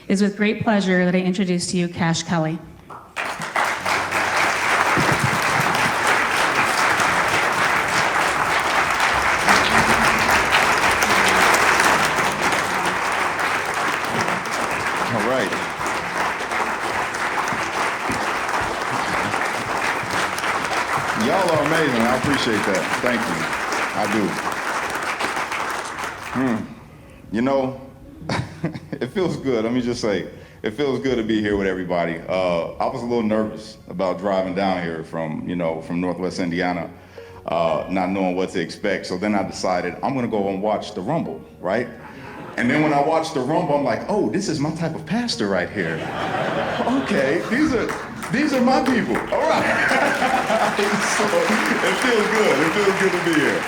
It is with great pleasure that I introduce to you Cash Kelly. All right. Y'all are amazing. I appreciate that. Thank you. I do. You know, it feels good. Let me just say, it feels good to be here with everybody. I was a little nervous about driving down here from Northwest Indiana, not knowing what to expect. So then I decided I'm gonna go and watch the Rumble, right? And then when I watched the Rumble, I'm like, oh, this is my type of pastor right here. Okay, these are my people. All right. So it feels good. It feels good to be here.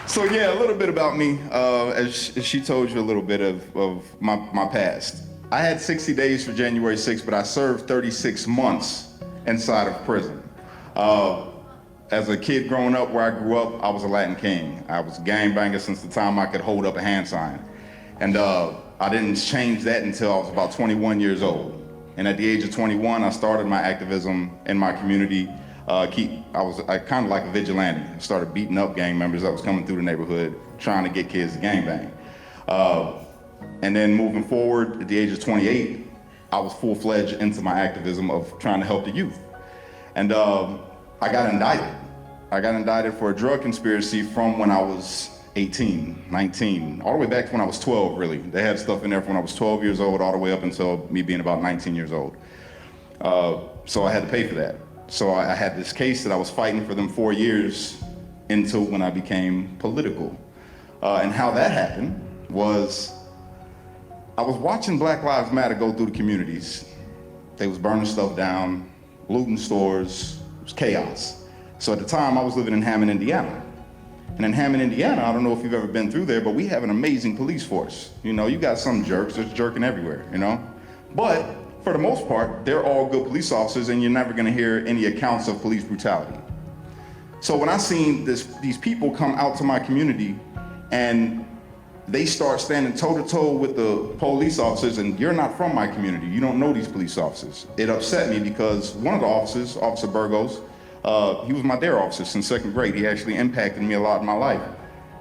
So yeah, a little bit about me. As she told you a little bit of my past. I had 60 days for January 6th, but I served 36 months inside of prison. As a kid growing up where I grew up, I was a Latin king. I was a gangbanger since the time I could hold up a hand sign. And I didn't change that until I was about 21 years old. And at the age of 21, I started my activism in my community. I kind of like a vigilante. I started beating up gang members that was coming through the neighborhood, trying to get kids to gangbang. And then moving forward, at the age of 28, I was full-fledged into my activism of trying to help the youth. And I got indicted. I got indicted for a drug conspiracy from when I was 18, 19, all the way back to when I was 12, really. They had stuff in there from when I was 12 years old all the way up until me being about 19 years old. So I had to pay for that. So I had this case that I was fighting for them 4 years until when I became political. And how that happened was I was watching Black Lives Matter go through the communities. They was burning stuff down, looting stores, it was chaos. So at the time I was living in Hammond, Indiana. And in Hammond, Indiana, I don't know if you've ever been through there, but we have an amazing police force. You know, you got some jerks, there's jerking everywhere, you know? But for the most part, they're all good police officers and you're never gonna hear any accounts of police brutality. So when I seen these people come out to my community and they start standing toe-to-toe with the police officers, and you're not from my community, you don't know these police officers. It upset me because one of the officers, Officer Burgos, he was my dare officer since 2nd grade. He actually impacted me a lot in my life.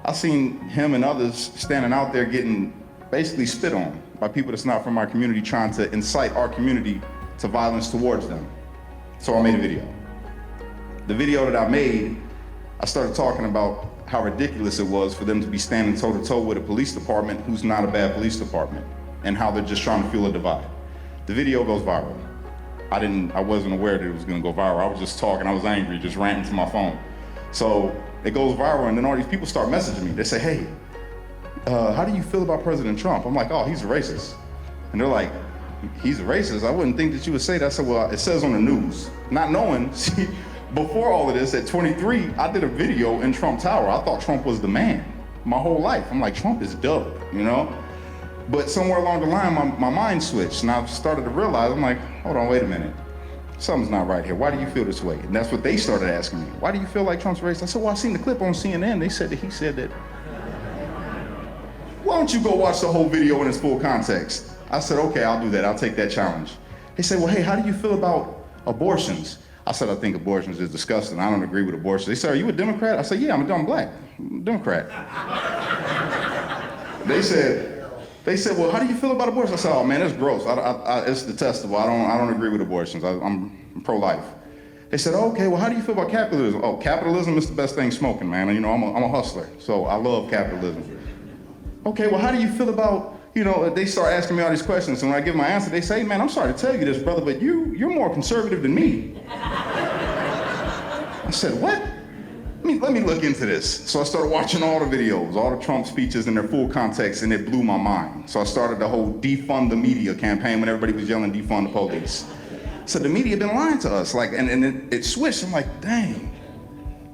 I seen him and others standing out there getting basically spit on by people that's not from my community, trying to incite our community to violence towards them. So I made a video. The video that I made, I started talking about how ridiculous it was for them to be standing toe-to-toe with a police department who's not a bad police department, and how they're just trying to fuel a divide. The video goes viral. I wasn't aware that it was gonna go viral. I was just talking, I was angry, just ranting to my phone. So it goes viral, and then all these people start messaging me. They say, hey, how do you feel about President Trump? I'm like, oh, he's a racist. And they're like, he's a racist? I wouldn't think that you would say that. I said, well, it says on the news. Not knowing, see, before all of this, at 23, I did a video in Trump Tower. I thought Trump was the man my whole life. I'm like, Trump is dope, you know? But somewhere along the line, my mind switched, and I started to realize, I'm like, hold on, wait a minute. Something's not right here. Why do you feel this way? And that's what they started asking me. Why do you feel like Trump's racist? I said, well, I seen the clip on CNN. They said that he said that. Why don't you go watch the whole video in its full context? I said, okay, I'll do that. I'll take that challenge. They said, well, hey, how do you feel about abortions? I said, I think abortions is disgusting. I don't agree with abortion. They said, are you a Democrat? I said, yeah, I'm a dumb black Democrat. They said, well, how do you feel about abortion? I said, oh man, it's gross. It's detestable. I don't agree with abortions. I'm pro-life. They said, okay, well, how do you feel about capitalism? Oh, capitalism is the best thing smoking, man. You know, I'm a hustler, so I love capitalism. Okay, well, how do you feel about, you know, they start asking me all these questions, and when I give my answer, they say, man, I'm sorry to tell you this, brother, but you're more conservative than me. I said, what? Let me look into this. So I started watching all the videos, all the Trump speeches in their full context, and it blew my mind. So I started the whole defund the media campaign when everybody was yelling defund the police. So the media been lying to us, like, and it switched. I'm like, dang,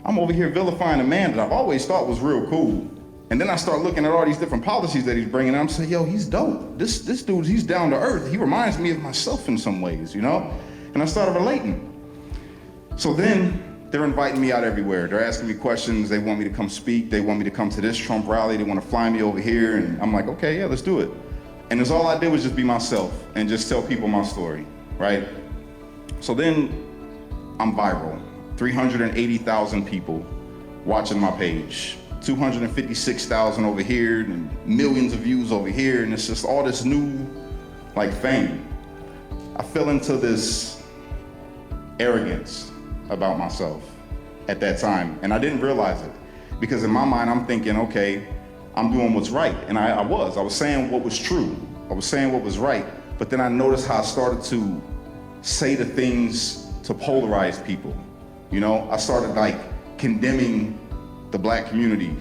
I'm over here vilifying a man that I've always thought was real cool. And then I start looking at all these different policies that he's bringing, and I'm saying, yo, he's dope. This dude, he's down to earth. He reminds me of myself in some ways, you know? And I started relating. So then, they're inviting me out everywhere. They're asking me questions. They want me to come speak. They want me to come to this Trump rally. They want to fly me over here. And I'm like, okay, yeah, let's do it. And as all I did was just be myself and just tell people my story, right? So then I'm viral. 380,000 people watching my page. 256,000 over here and millions of views over here. And it's just all this new, like, fame. I fell into this arrogance about myself at that time. And I didn't realize it because in my mind, I'm thinking, okay, I'm doing what's right. And I was saying what was true. I was saying what was right. But then I noticed how I started to say the things to polarize people. You know, I started like condemning the black community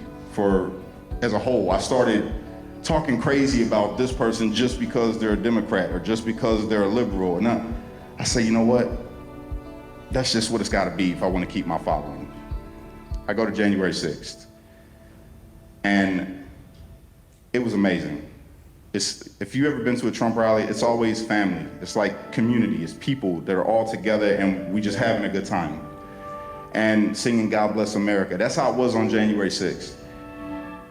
as a whole. I started talking crazy about this person just because they're a Democrat or just because they're a liberal. And I say, you know what? That's just what it's gotta be if I wanna keep my following. I go to January 6th. And it was amazing. If you've ever been to a Trump rally, it's always family. It's like community, it's people that are all together and we just having a good time. And singing God Bless America. That's how it was on January 6th.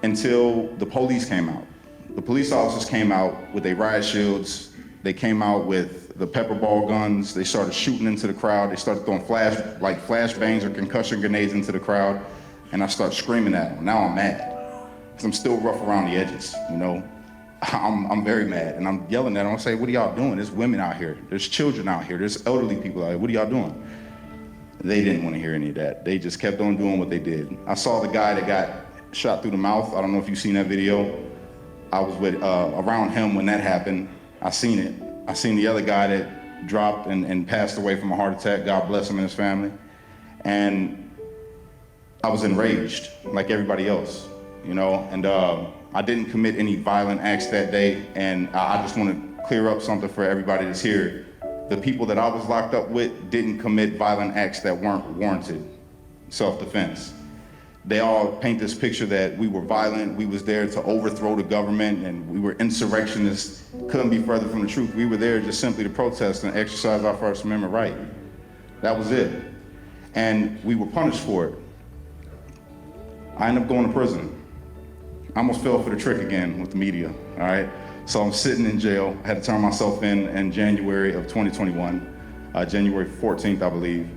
Until the police came out. The police officers came out with their riot shields. They came out with the pepper ball guns. They started shooting into the crowd. They started throwing flashbangs or concussion grenades into the crowd. And I started screaming at them. Now I'm mad. Because I'm still rough around the edges, you know? I'm very mad. And I'm yelling at them. I say, what are y'all doing? There's women out here. There's children out here. There's elderly people out here. What are y'all doing? They didn't want to hear any of that. They just kept on doing what they did. I saw the guy that got shot through the mouth. I don't know if you've seen that video. I was around him when that happened. I seen it. I seen the other guy that dropped and passed away from a heart attack. God bless him and his family. And I was enraged, like everybody else, you know? And I didn't commit any violent acts that day. And I just want to clear up something for everybody that's here. The people that I was locked up with didn't commit violent acts that weren't warranted, self-defense. They all paint this picture that we were violent, we was there to overthrow the government, and we were insurrectionists. Couldn't be further from the truth. We were there just simply to protest and exercise our First Amendment right. That was it. And we were punished for it. I ended up going to prison. I almost fell for the trick again with the media, all right? So I'm sitting in jail. I had to turn myself in January of 2021, January 14th, I believe.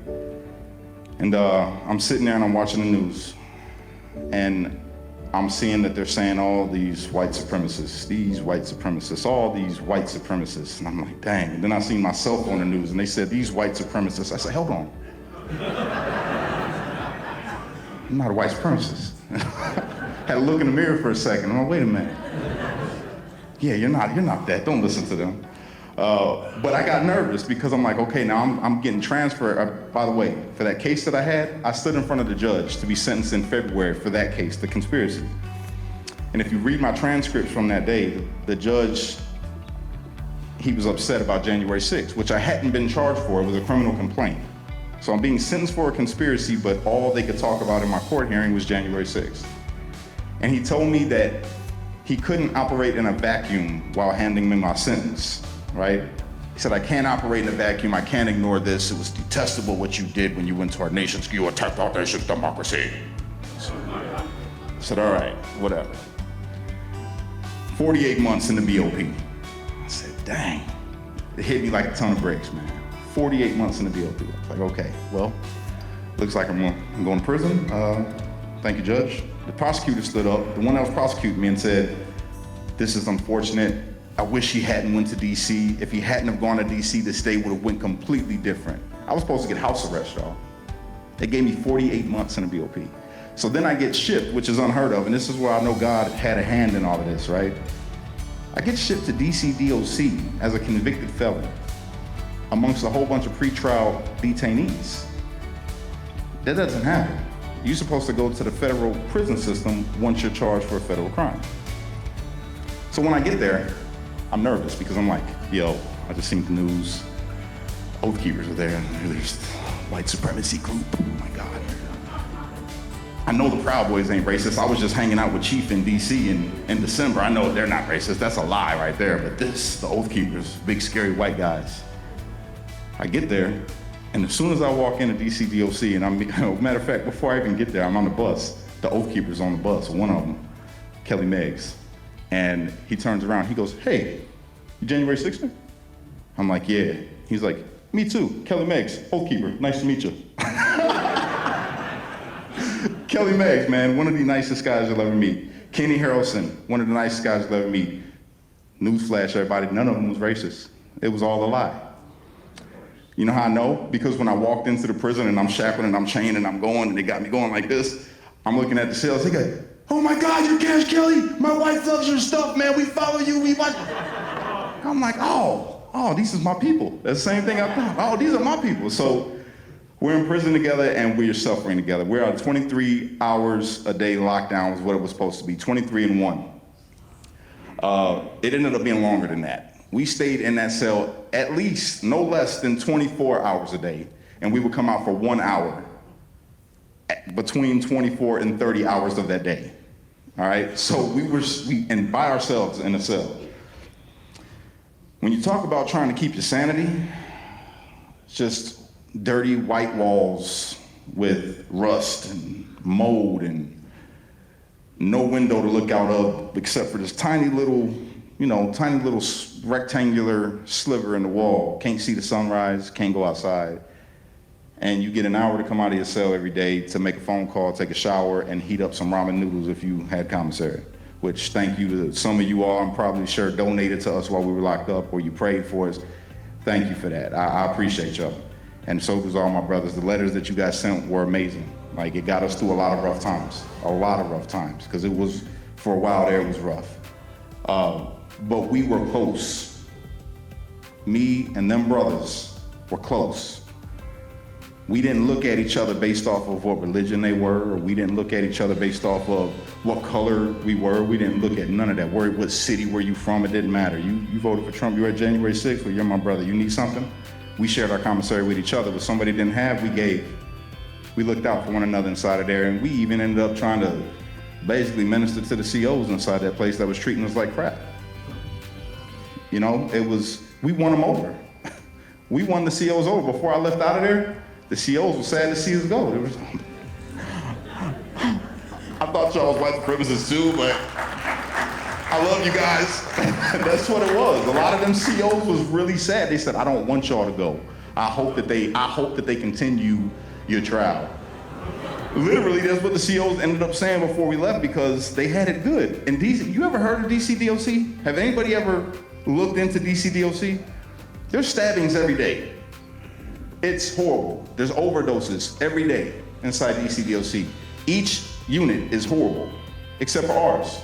And I'm sitting there and I'm watching the news. And I'm seeing that they're saying all these white supremacists, all these white supremacists. And I'm like, dang. And then I seen myself on the news and they said, these white supremacists. I said, hold on. I'm not a white supremacist. Had to look in the mirror for a second. I'm like, wait a minute. Yeah, you're not that. Don't listen to them. But I got nervous because I'm like, okay, now I'm getting transferred. By the way, for that case that I had, I stood in front of the judge to be sentenced in February for that case, the conspiracy. And if you read my transcripts from that day, the judge, he was upset about January 6th, which I hadn't been charged for. It was a criminal complaint. So I'm being sentenced for a conspiracy, but all they could talk about in my court hearing was January 6th. And he told me that he couldn't operate in a vacuum while handing me my sentence, right? He said, I can't operate in a vacuum. I can't ignore this. It was detestable what you did when you went to our nation's, you attacked our nation's democracy. I said, all right, whatever. 48 months in the BOP. I said, dang. It hit me like a ton of bricks, man. 48 months in the BOP. I was like, okay, well, looks like I'm going to prison. Thank you, Judge. The prosecutor stood up, the one that was prosecuting me, and said, this is unfortunate. I wish he hadn't went to DC. If he hadn't have gone to DC, this day would have went completely different. I was supposed to get house arrest, y'all. They gave me 48 months in the BOP. So then I get shipped, which is unheard of, and this is where I know God had a hand in all of this, right? I get shipped to DC DOC as a convicted felon amongst a whole bunch of pretrial detainees. That doesn't happen. You're supposed to go to the federal prison system once you're charged for a federal crime. So when I get there, I'm nervous because I'm like, yo, I just seen the news. Oath Keepers are there, and there's the white supremacy group. Oh my God. I know the Proud Boys ain't racist. I was just hanging out with Chief in DC in December. I know they're not racist. That's a lie right there. But this, the Oath Keepers, big scary white guys. I get there, and as soon as I walk into DC DOC, and matter of fact, before I even get there, I'm on the bus. The Oath Keeper's on the bus, one of them, Kelly Meggs. And he turns around, he goes, hey, You January 6th? I'm like, yeah. He's like, me too. Kelly Meggs, Oath Keeper. Nice to meet you. Kelly Meggs, man, one of the nicest guys you'll ever meet. Kenny Harrelson, one of the nicest guys you'll ever meet. Newsflash, everybody, none of them was racist. It was all a lie. You know how I know? Because when I walked into the prison and I'm shackled and I'm chained and I'm going and they got me going like this, I'm looking at the cells, they go, oh my God, you're Cash Kelly. My wife loves your stuff, man. We follow you, we watch. I'm like, oh, these is my people. That's the same thing I thought. Oh, these are my people. So we're in prison together and we're suffering together. We're on 23 hours a day lockdown was what it was supposed to be, 23 and 1. It ended up being longer than that. We stayed in that cell at least no less than 24 hours a day, and we would come out for 1 hour between 24 and 30 hours of that day. All right, so we and by ourselves in a cell. When you talk about trying to keep your sanity, it's just dirty white walls with rust and mold and no window to look out of except for this tiny little rectangular sliver in the wall. Can't see the sunrise, can't go outside. And you get an hour to come out of your cell every day to make a phone call, take a shower, and heat up some ramen noodles if you had commissary. Which, thank you to some of you all, I'm probably sure donated to us while we were locked up or you prayed for us. Thank you for that. I appreciate y'all. And so does all my brothers. The letters that you guys sent were amazing. Like, it got us through a lot of rough times, because it was, for a while there, it was rough. But we were close. Me and them brothers were close. We didn't look at each other based off of what religion they were, or we didn't look at each other based off of what color we were. We didn't look at none of that. What city were you from? It didn't matter. You voted for Trump. You were at January 6th. Well, you're my brother. You need something? We shared our commissary with each other. What somebody didn't have, we gave. We looked out for one another inside of there, and we even ended up trying to basically minister to the COs inside that place that was treating us like crap. You know, we won them over. We won the COs over. Before I left out of there, the COs were sad to see us go. I thought y'all was white supremacists too, but I love you guys. That's what it was. A lot of them COs was really sad. They said, I don't want y'all to go. I hope that they continue your trial. Literally, that's what the COs ended up saying before we left, because they had it good. And DC, you ever heard of DCDOC? Have anybody ever looked into DCDOC? There's stabbings every day. It's horrible. There's overdoses every day inside DCDOC. Each unit is horrible, except for ours.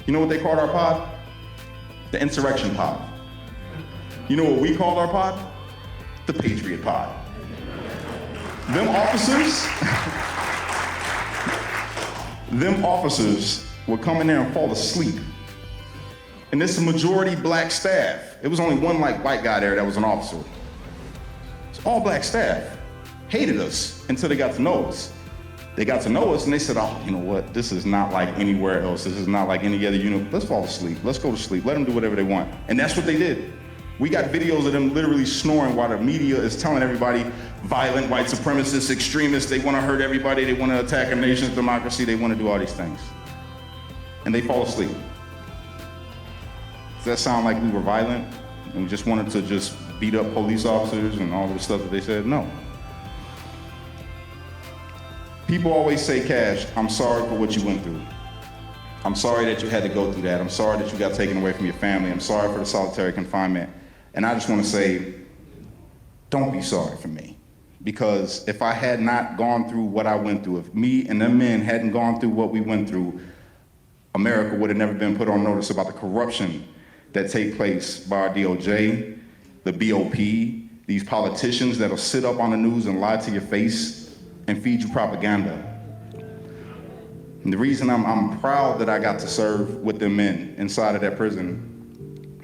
You know what they called our pod? The Insurrection Pod. You know what we called our pod? The Patriot Pod. Them officers would come in there and fall asleep. And this is a majority black staff. It was only one white guy there that was an officer. It's all black staff. Hated us until they got to know us. They got to know us and they said, oh, you know what? This is not like anywhere else. This is not like any other unit. Let's fall asleep. Let's go to sleep. Let them do whatever they want. And that's what they did. We got videos of them literally snoring while the media is telling everybody violent white supremacists, extremists, they want to hurt everybody, they want to attack a nation's democracy, they want to do all these things. And they fall asleep. Does that sound like we were violent and we just wanted to just beat up police officers and all the stuff that they said? No. People always say, Cash, I'm sorry for what you went through. I'm sorry that you had to go through that. I'm sorry that you got taken away from your family. I'm sorry for the solitary confinement. And I just want to say, don't be sorry for me. Because if I had not gone through what I went through, if me and them men hadn't gone through what we went through, America would have never been put on notice about the corruption that take place by our DOJ, the BOP, these politicians that'll sit up on the news and lie to your face and feed you propaganda. And the reason I'm proud that I got to serve with them men inside of that prison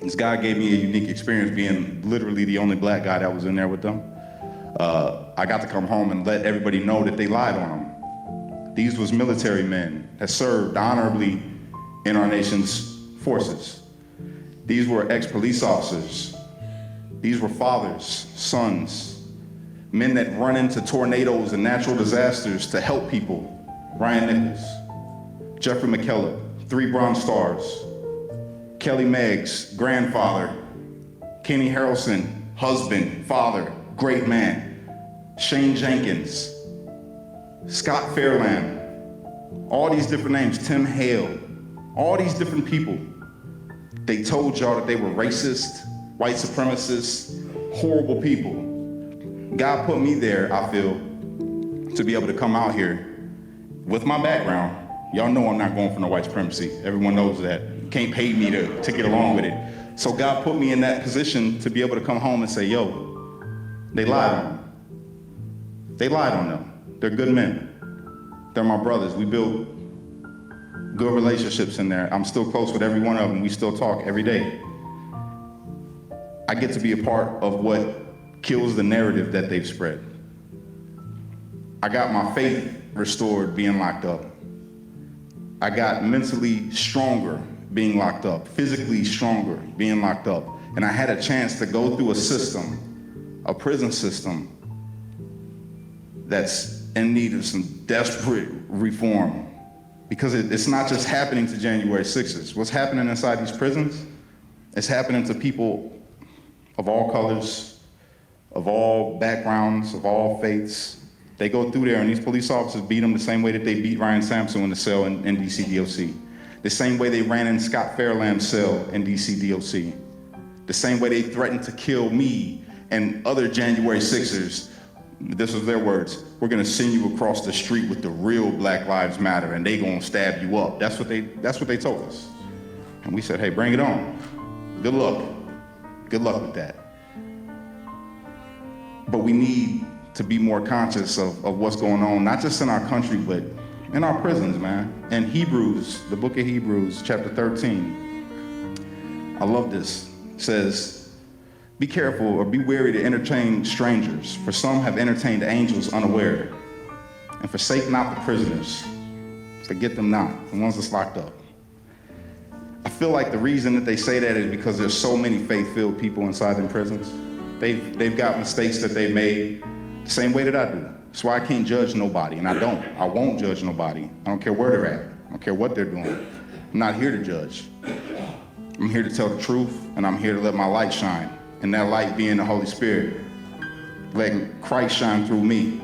is God gave me a unique experience being literally the only black guy that was in there with them. I got to come home and let everybody know that they lied on them. These was military men that served honorably in our nation's forces. These were ex-police officers. These were fathers, sons, men that run into tornadoes and natural disasters to help people. Ryan Nichols, Jeffrey McKellar, 3 Bronze Stars, Kelly Meggs, grandfather, Kenny Harrelson, husband, father, great man. Shane Jenkins, Scott Fairland, all these different names, Tim Hale, all these different people. They told y'all that they were racist, white supremacists, horrible people. God put me there, I feel, to be able to come out here with my background. Y'all know I'm not going for no white supremacy. Everyone knows that. You can't pay me to get along with it. So God put me in that position to be able to come home and say, yo, they lied on them. They lied on them. They're good men. They're my brothers. We built good relationships in there. I'm still close with every one of them. We still talk every day. I get to be a part of what kills the narrative that they've spread. I got my faith restored being locked up. I got mentally stronger being locked up, physically stronger being locked up. And I had a chance to go through a system, a prison system, that's in need of some desperate reform. Because it's not just happening to January 6ers. What's happening inside these prisons, it's happening to people of all colors, of all backgrounds, of all faiths. They go through there and these police officers beat them the same way that they beat Ryan Sampson in the cell in DC DOC. The same way they ran in Scott Fairland's cell in DC DOC. The same way they threatened to kill me and other January 6ers. This was their words. We're gonna send you across the street with the real Black Lives Matter and they gonna stab you up. That's what they told us. And we said, hey, bring it on. Good luck. Good luck with that. But we need to be more conscious of what's going on, not just in our country, but in our prisons, man. And Hebrews, the book of Hebrews, chapter 13. I love this. It says, be careful or be wary to entertain strangers, for some have entertained angels unaware. And forsake not the prisoners. Forget them not, the ones that's locked up. I feel like the reason that they say that is because there's so many faith-filled people inside them prisons. They've got mistakes that they made the same way that I do. That's why I can't judge nobody, and I don't. I won't judge nobody. I don't care where they're at. I don't care what they're doing. I'm not here to judge. I'm here to tell the truth, and I'm here to let my light shine. And that light being the Holy Spirit, letting Christ shine through me.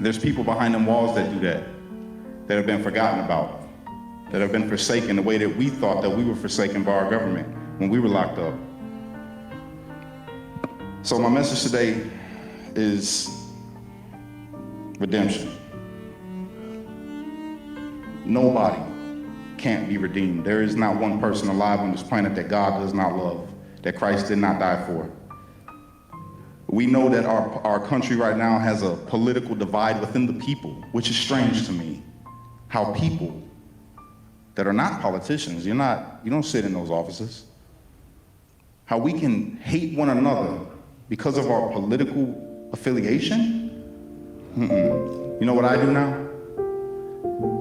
There's people behind them walls that do that have been forgotten about, that have been forsaken the way that we thought that we were forsaken by our government when we were locked up. So my message today is redemption. Nobody can't be redeemed. There is not one person alive on this planet that God does not love, that Christ did not die for. We know that our country right now has a political divide within the people, which is strange to me. How people that are not politicians, you don't sit in those offices, how we can hate one another because of our political affiliation? You know what I do now?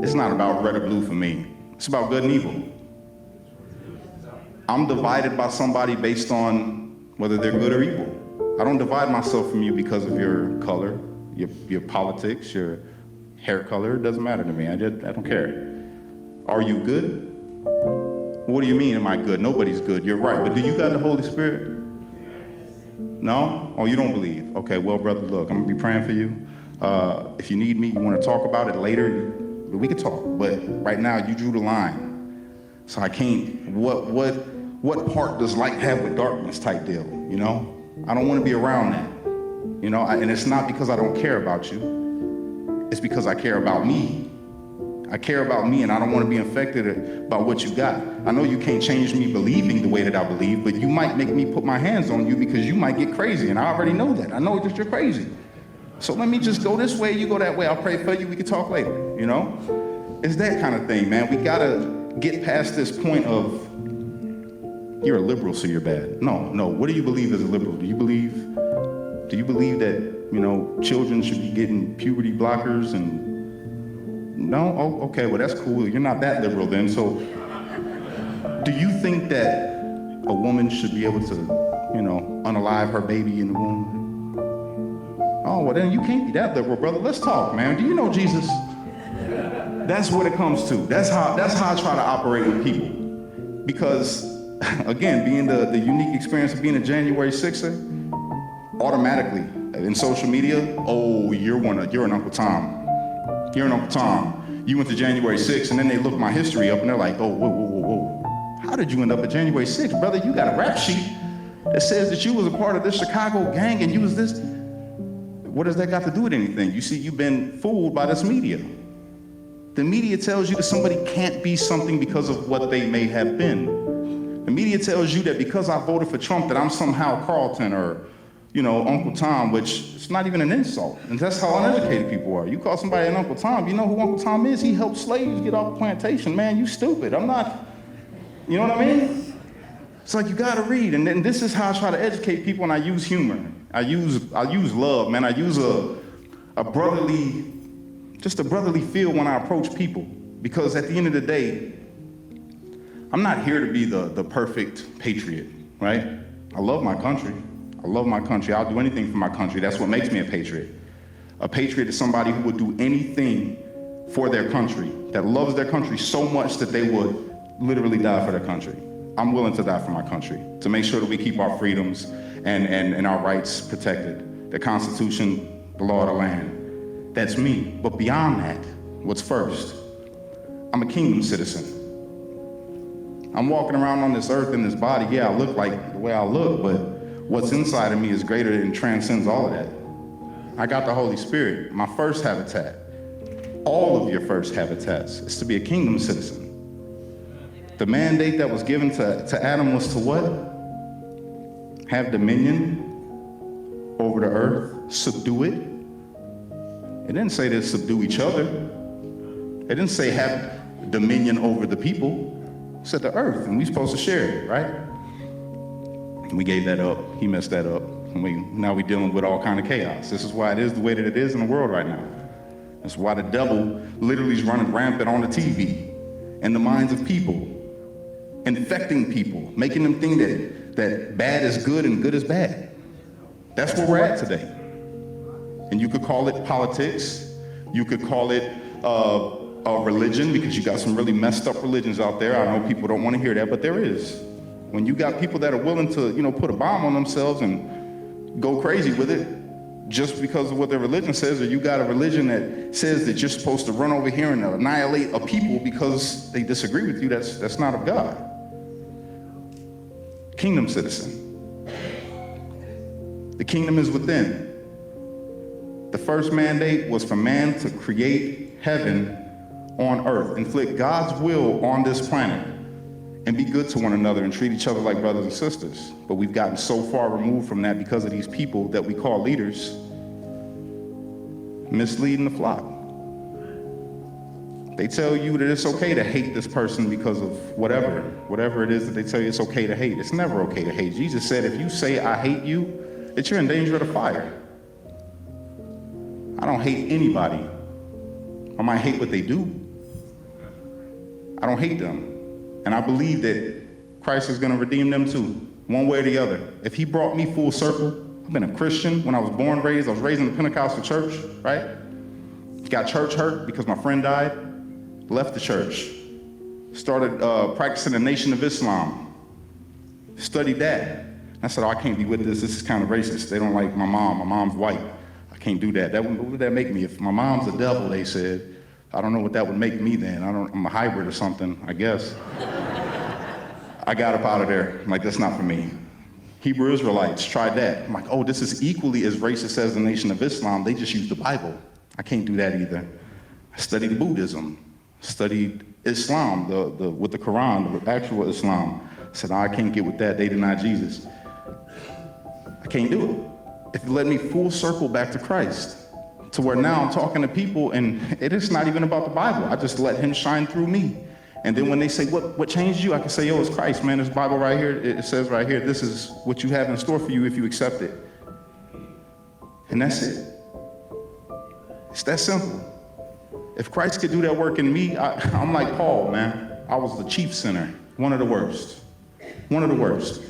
It's not about red or blue for me. It's about good and evil. I'm divided by somebody based on whether they're good or evil. I don't divide myself from you because of your color, your politics, your hair color. It doesn't matter to me. I don't care. Are you good? What do you mean, am I good? Nobody's good. You're right. But do you got the Holy Spirit? No? Oh, you don't believe? Okay, well, brother, look, I'm gonna be praying for you. If you need me, you wanna talk about it later, we can talk. But right now, you drew the line. So I can't, what part does light have with darkness type deal, you know? I don't wanna be around that, you know? And it's not because I don't care about you. It's because I care about me. I care about me and I don't want to be infected by what you got. I know you can't change me believing the way that I believe, but you might make me put my hands on you because you might get crazy, and I already know that. I know that you're crazy. So let me just go this way, you go that way. I'll pray for you, we can talk later, you know? It's that kind of thing, man. We gotta get past this point of, you're a liberal, so you're bad. No, what do you believe as a liberal? Do you believe that, you know, children should be getting puberty blockers and no? Oh, okay, well, that's cool. You're not that liberal then. So do you think that a woman should be able to, you know, unalive her baby in the womb? Oh, well, then you can't be that liberal, brother. Let's talk, man. Do you know Jesus? That's what it comes to. That's how I try to operate with people. Because again, being the unique experience of being a January 6er, automatically in social media, oh, you're an Uncle Tom. You're an Uncle Tom. You went to January 6th, and then they look my history up, and they're like, oh, whoa. How did you end up at January 6th? Brother, you got a rap sheet that says that you was a part of this Chicago gang, and you was this. What does that got to do with anything? You see, you've been fooled by this media. The media tells you that somebody can't be something because of what they may have been. The media tells you that because I voted for Trump that I'm somehow Carlton or, Uncle Tom, which it's not even an insult. And that's how uneducated people are. You call somebody an Uncle Tom, you know who Uncle Tom is? He helped slaves get off the plantation. Man, you stupid. I'm not, you know what I mean? It's like you gotta read. And then this is how I try to educate people, and I use humor. I use love, man. I use a brotherly feel when I approach people. Because at the end of the day, I'm not here to be the perfect patriot, right? I love my country. I love my country. I'll do anything for my country. That's what makes me a patriot. A patriot is somebody who would do anything for their country, that loves their country so much that they would literally die for their country. I'm willing to die for my country, to make sure that we keep our freedoms and our rights protected. The Constitution, the law of the land. That's me. But beyond that, what's first? I'm a kingdom citizen. I'm walking around on this earth in this body. Yeah, I look like the way I look, but what's inside of me is greater and transcends all of that. I got the Holy Spirit, my first habitat. All of your first habitats is to be a kingdom citizen. The mandate that was given to Adam was to what? Have dominion over the earth, subdue it. It didn't say to subdue each other. It didn't say have dominion over the people. It said the earth, and we're supposed to share it, right? We gave that up. He messed that up. And now we're dealing with all kind of chaos. This is why it is the way that it is in the world right now. That's why the devil literally is running rampant on the TV, in the minds of people, infecting people, making them think that bad is good and good is bad. That's where we're at today. And you could call it politics. You could call it a religion, because you got some really messed up religions out there. I know people don't want to hear that, but there is. When you got people that are willing to, put a bomb on themselves and go crazy with it just because of what their religion says, or you got a religion that says that you're supposed to run over here and annihilate a people because they disagree with you, that's not of God. Kingdom citizen. The kingdom is within. The first mandate was for man to create heaven on earth, inflict God's will on this planet, and be good to one another and treat each other like brothers and sisters. But we've gotten so far removed from that because of these people that we call leaders misleading the flock. They tell you that it's okay to hate this person because of whatever it is that they tell you it's okay to hate. It's never okay to hate. Jesus said, if you say I hate you, that you're in danger of the fire. I don't hate anybody. I might hate what they do. I don't hate them. And I believe that Christ is going to redeem them too, one way or the other. If he brought me full circle, I've been a Christian when I was born, raised. I was raised in the Pentecostal church, right? Got church hurt because my friend died, left the church, started practicing the Nation of Islam, studied that. I said, oh, I can't be with this. This is kind of racist. They don't like my mom. My mom's white. I can't do that. What would that make me? If my mom's the devil, they said, I don't know what that would make me then. I'm a hybrid or something, I guess. I got up out of there. I'm like, that's not for me. Hebrew Israelites, tried that. I'm like, oh, this is equally as racist as the Nation of Islam. They just use the Bible. I can't do that either. I studied Buddhism, studied Islam, with the Quran, the actual Islam. I said, I can't get with that. They deny Jesus. I can't do it. It led me full circle back to Christ, to where now I'm talking to people and it is not even about the Bible. I just let him shine through me. And then when they say, what changed you? I can say, yo, it's Christ, man. This Bible right here, it says right here, this is what you have in store for you if you accept it. And that's it. It's that simple. If Christ could do that work in me, I'm like Paul, man. I was the chief sinner, one of the worst. One of the worst.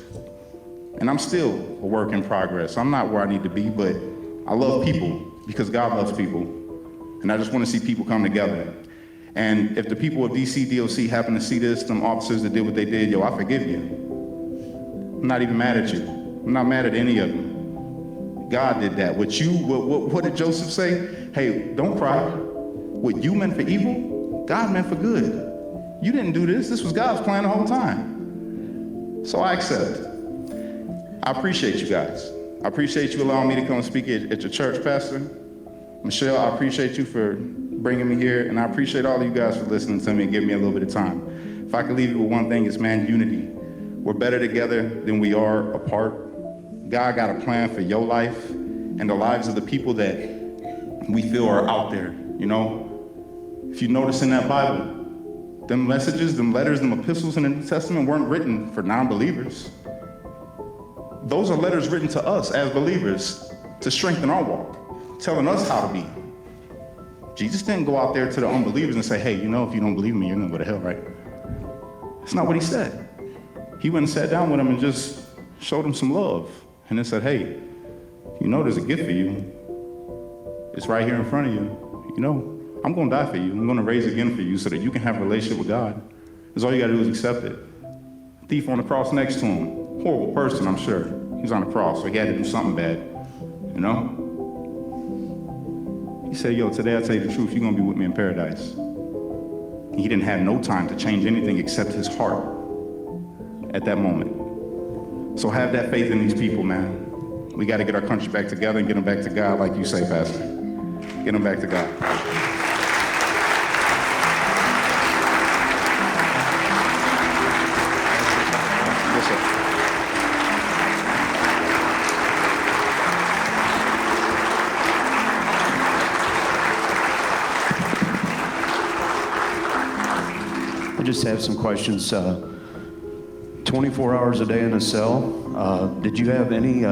And I'm still a work in progress. I'm not where I need to be, but I love people because God loves people. And I just want to see people come together. And if the people of DC DOC happen to see this, them officers that did what they did, yo, I forgive you. I'm not even mad at you. I'm not mad at any of them. God did that. What did Joseph say? Hey, don't cry. What you meant for evil, God meant for good. You didn't do this. This was God's plan the whole time. So I accept. I appreciate you guys. I appreciate you allowing me to come speak at your church, Pastor. Michelle, I appreciate you for bringing me here, and I appreciate all of you guys for listening to me and giving me a little bit of time. If I could leave you with one thing, it's, man, unity. We're better together than we are apart. God got a plan for your life and the lives of the people that we feel are out there, you know? If you notice in that Bible, them messages, them letters, them epistles in the New Testament weren't written for non-believers. Those are letters written to us as believers to strengthen our walk, telling us how to be. Jesus didn't go out there to the unbelievers and say, hey, you know, if you don't believe me, you're gonna go to hell, right? That's not what he said. He went and sat down with them and just showed them some love. And then said, hey, you know there's a gift for you. It's right here in front of you. You know, I'm gonna die for you. I'm gonna raise again for you so that you can have a relationship with God. That's all you gotta do is accept it. Thief on the cross next to him. Horrible person, I'm sure. He was on the cross, so he had to do something bad, you know? He said, yo, today I tell you the truth, you're gonna be with me in paradise. He didn't have no time to change anything except his heart at that moment. So have that faith in these people, man. We gotta get our country back together and get them back to God, like you say, Pastor. Get them back to God. Yes, sir. I just have some questions. 24 hours a day in a cell. Did you have any,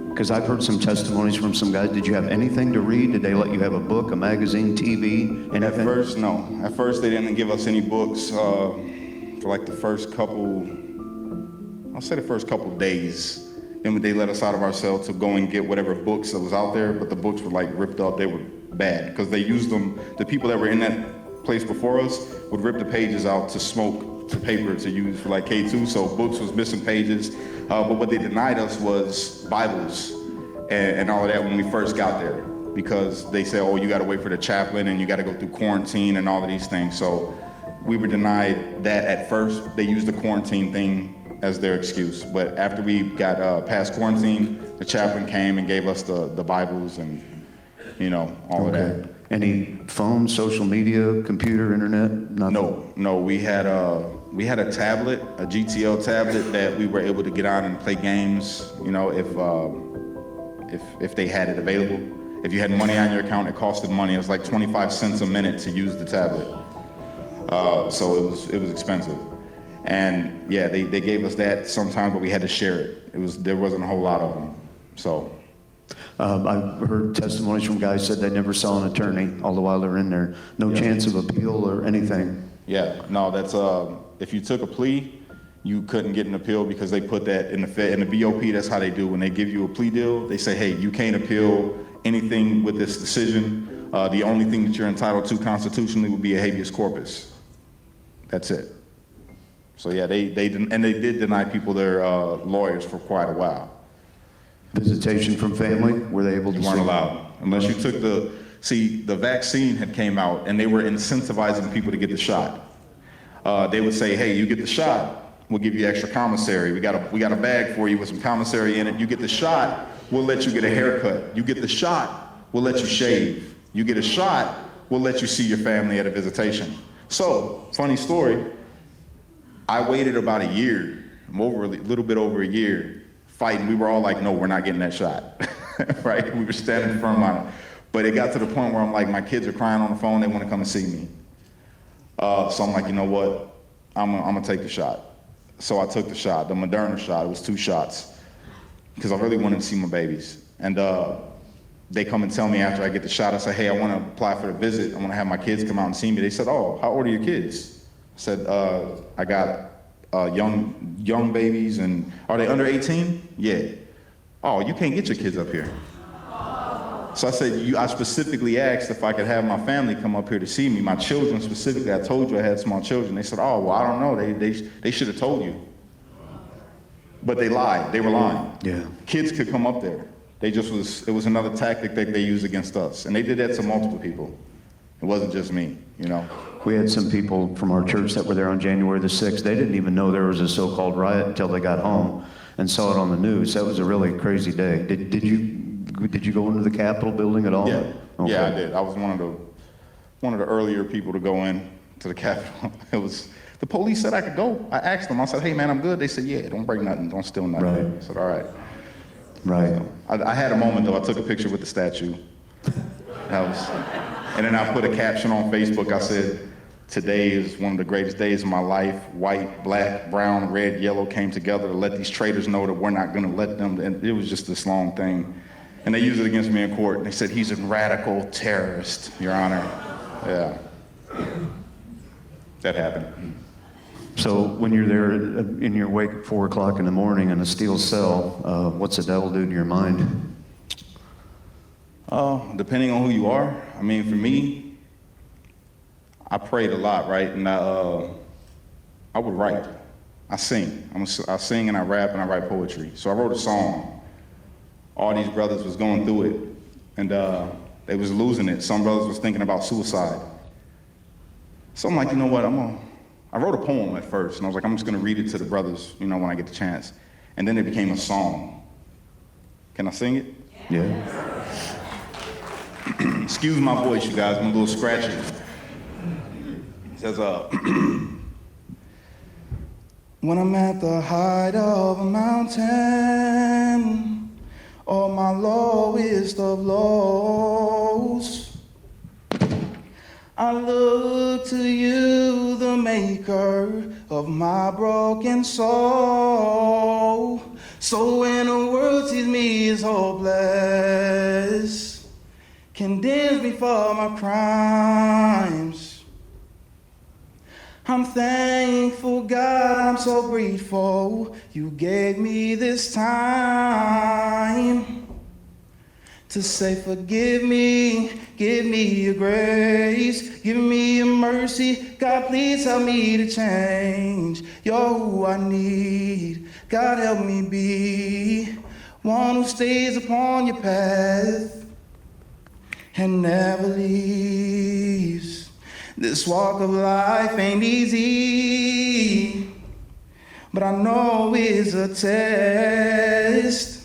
because I've heard some testimonies from some guys, did you have anything to read? Did they let you have a book, a magazine, TV, anything? At first, no. At first, they didn't give us any books for like the first couple, I'll say the first couple days. Then they let us out of our cell to go and get whatever books that was out there, but the books were like ripped up. They were bad because they used them, the people that were in that place before us would rip the pages out to smoke the paper to use for like K2, so books was missing pages. But what they denied us was Bibles and all of that when we first got there, because they said, oh, you gotta wait for the chaplain and you gotta go through quarantine and all of these things. So we were denied that at first. They used the quarantine thing as their excuse. But after we got past quarantine, the chaplain came and gave us the Bibles and, you know, all of that. Any phone, social media, computer, internet? Nothing? No. We had a tablet, a GTL tablet that we were able to get on and play games. You know, if they had it available. If you had money on your account, it costed money. It was like 25 cents a minute to use the tablet. So it was expensive. And yeah, they gave us that sometimes, but we had to share it. There wasn't a whole lot of them. So. I've heard testimonies from guys said they never saw an attorney all the while they're in there. No chance of appeal or anything. Yeah, no, that's if you took a plea, you couldn't get an appeal because they put that in the BOP. That's how they do. When they give you a plea deal, they say, hey, you can't appeal anything with this decision. The only thing that you're entitled to constitutionally would be a habeas corpus. That's it. So yeah, they did deny people their lawyers for quite a while. Visitation from family, were they able to? You weren't allowed unless you took the vaccine had came out and they were incentivizing people to get the shot. They would say, hey, you get the shot, we'll give you extra commissary. We got a bag for you with some commissary in it. You get the shot, we'll let you get a haircut. You get the shot, we'll let you shave. You get a shot, we'll let you see your family at a visitation. So, funny story, I waited about a year, a little bit over a year, fighting. We were all like, no, we're not getting that shot, right? We were standing firm on it. But it got to the point where I'm like, my kids are crying on the phone, they want to come and see me. So I'm like, you know what? I'm gonna take the shot. So I took the shot, the Moderna shot. It was 2 shots because I really wanted to see my babies. And they come and tell me after I get the shot, I say, hey, I want to apply for the visit. I want to have my kids come out and see me. They said, oh, how old are your kids? I said, I got young babies, and are they under 18? Yeah. Oh, you can't get your kids up here. So I said, I specifically asked if I could have my family come up here to see me, my children specifically. I told you I had small children. They said, oh, well, I don't know. They should have told you. But they lied. They were lying. Yeah. Kids could come up there. It was another tactic that they used against us. And they did that to multiple people. It wasn't just me, you know. We had some people from our church that were there on January the 6th. They didn't even know there was a so-called riot until they got home and saw it on the news. That was a really crazy day. Did you go into the Capitol building at all? Yeah, Okay. yeah, I did. I was one of the earlier people to go in to the Capitol. The police said I could go. I asked them. I said, "Hey, man, I'm good." They said, "Yeah, don't break nothing, don't steal nothing." Right. I said, "All right." Right. I had a moment though. I took a picture with the statue. And then I put a caption on Facebook. I said, "Today is one of the greatest days of my life. White, black, brown, red, yellow came together to let these traitors know that we're not going to let them." And it was just this long thing. And they used it against me in court. And they said, "He's a radical terrorist, Your Honor." Yeah. That happened. So when you're there in your wake at 4 o'clock in the morning in a steel cell, what's the devil do to your mind? Depending on who you are. I mean, for me, I prayed a lot, right? And I would write. I sing. I sing and I rap and I write poetry. So I wrote a song. All these brothers was going through it, and they was losing it. Some brothers was thinking about suicide. So I'm like, you know what? I wrote a poem at first, and I was like, I'm just gonna read it to the brothers, you know, when I get the chance. And then it became a song. Can I sing it? Yeah. Excuse my voice, you guys. I'm a little scratchy. It says, when I'm at the height of a mountain, or my lowest of lows, I look to you, the maker of my broken soul. So when the world sees me as hopeless, condemns me for my crimes, I'm thankful, God, I'm so grateful you gave me this time to say forgive me, give me your grace, give me your mercy. God, please help me to change. You're who I need. God, help me be one who stays upon your path and never leaves. This walk of life ain't easy, but I know it's a test.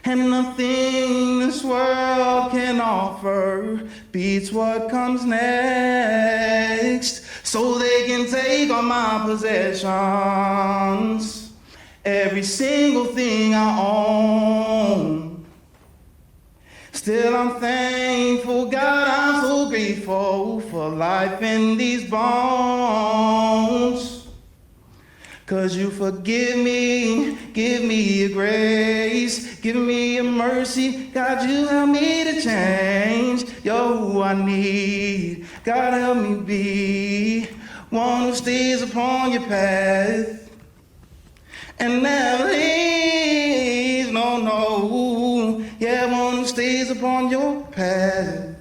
And nothing this world can offer beats what comes next. So they can take all my possessions, every single thing I own. Still I'm thankful, God, I'm so grateful for life in these bones. 'Cause you forgive me, give me your grace, give me your mercy. God, you help me to change. You're who I need. God, help me be one who stays upon your path and never leaves. No, no. Yeah, one who stays upon your path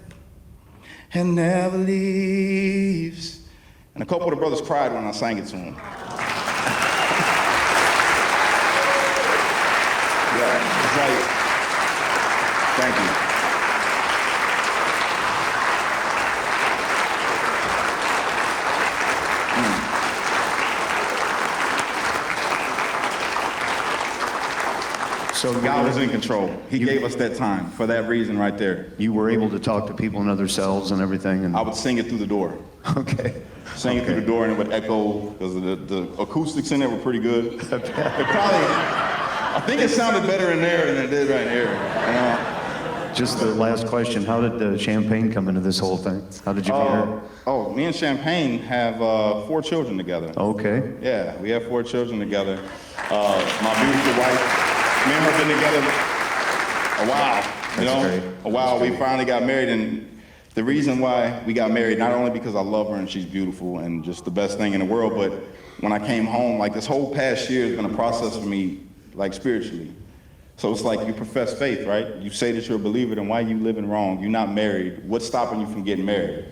and never leaves. And a couple of the brothers cried when I sang it to them. Yeah, it's like, thank you. So God was in control. He gave us that time for that reason right there. you were able to talk to people in other cells and everything? And I would sing it through the door. okay. Sing it through the door and it would echo because the acoustics in there were pretty good. It probably, I think it sounded better in there than it did right here. You know? Just the last question: how did Champagne come into this whole thing? How did you meet her? Me and Champagne have 4 children together. Okay. Yeah, we have 4 children together. My beautiful wife, me and her been together a while. You know, great. a while. We finally got married, and the reason why we got married, not only because I love her and she's beautiful and just the best thing in the world, but when I came home, like this whole past year has been a process for me, like spiritually. So it's like you profess faith, right? You say that you're a believer, then why are you living wrong? You're not married. What's stopping you from getting married?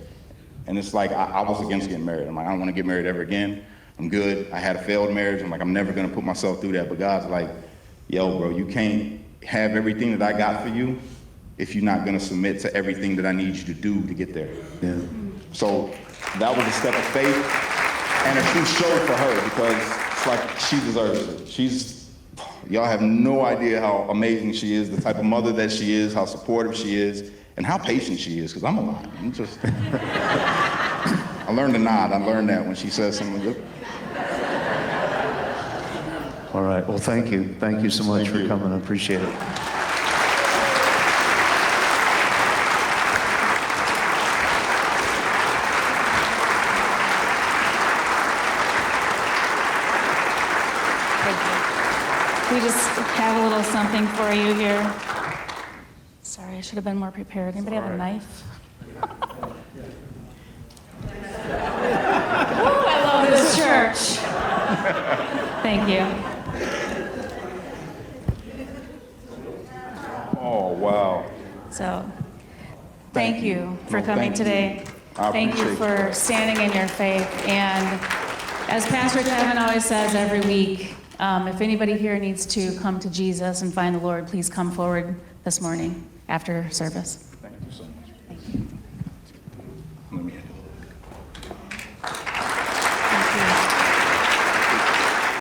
And it's like, I was against getting married. I'm like, I don't want to get married ever again. I'm good. I had a failed marriage. I'm like, I'm never gonna put myself through that. But God's like, yo, bro, you can't have everything that I got for you if you're not gonna submit to everything that I need you to do to get there. Yeah. So that was a step of faith and a true show for her, because it's like she deserves it. Y'all have no idea how amazing she is, the type of mother that she is, how supportive she is, and how patient she is, because I'm a lot. I learned to nod. I learned that when she says something good. All right. Well, thank you. Thank you so much Thank for you. coming. I appreciate it. We just have a little something for you here. Sorry, I should have been more prepared. Anybody have a knife? Ooh, I love this church. Thank you. Oh, wow. So, thank you for No, coming thank you. today. I Thank you appreciate for standing in your faith. And as Pastor Kevin always says every week, if anybody here needs to come to Jesus and find the Lord, please come forward this morning after service. Thank you so much. Thank you.